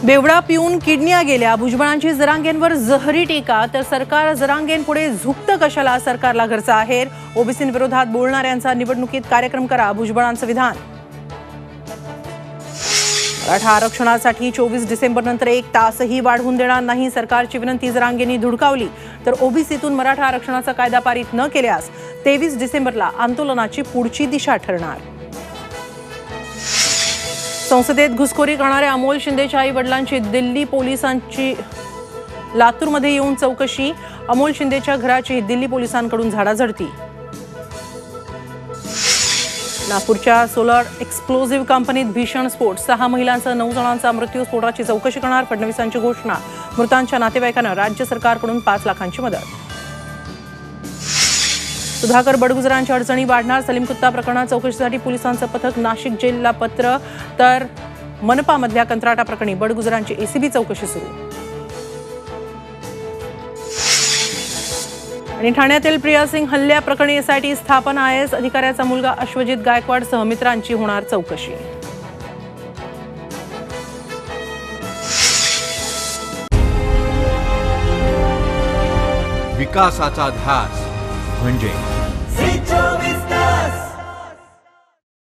बेवडा पिऊन किडन्या गेल्या, भुजबळांची जरांगेंवर जहरी टीका, तर सरकार जरांगेंपुढे झुकतं कशाला, सरकारला घरचा आहेर, ओबीसींविरोधात बोलणाऱ्यांचा निवडणुकीत कार्यक्रम करा, भुजबळांचं विधान. मराठा आरक्षणासाठी 24 डिसेंबरनंतर 1 तासही वाढवून देणार नाही, सरकारची विनंती जरांगेंनी धुडकावली. तर ओबीसीतून मराठा आरक्षणाचा कायदा पारित न केल्यास 23 डिसेंबरला आंदोलनाची पुढची दिशा ठरणार. संसदेत घुसखोरी करणाऱ्या अमोल शिंदेच्या आई वडिलांची दिल्ली पोलिसांची लातूरमध्ये येऊन चौकशी, अमोल शिंदेच्या घराची दिल्ली पोलिसांकडून झाडाझडती. नागपूरच्या सोलर एक्सप्लोजिव्ह कंपनीत भीषण स्फोट, 6 महिलांसह 9 जणांचा मृत्यू, स्फोटाची चौकशी करणार फडणवीसांची घोषणा, मृतांच्या नातेवाईकांना राज्य सरकारकडून 5 लाखांची मदत. सुधाकर बडगुजरांच्या अडचणी वाढणार, सलीम कुत्ता प्रकरणात चौकशीसाठी पोलिसांचं पथक, नाशिक जेलला पत्र, तर मनपामधल्या कंत्राटा प्रकरणी बडगुजरांची एसीबी चौकशी सुरू. आणि ठाण्यातील प्रिया सिंग हल्ल्याप्रकरणी एसआयटी स्थापन, आयएस अधिकाऱ्याचा मुलगा अश्वजित गायकवाड सह मित्रांची होणार चौकशी. विकासाचा ध्यास म्हणजे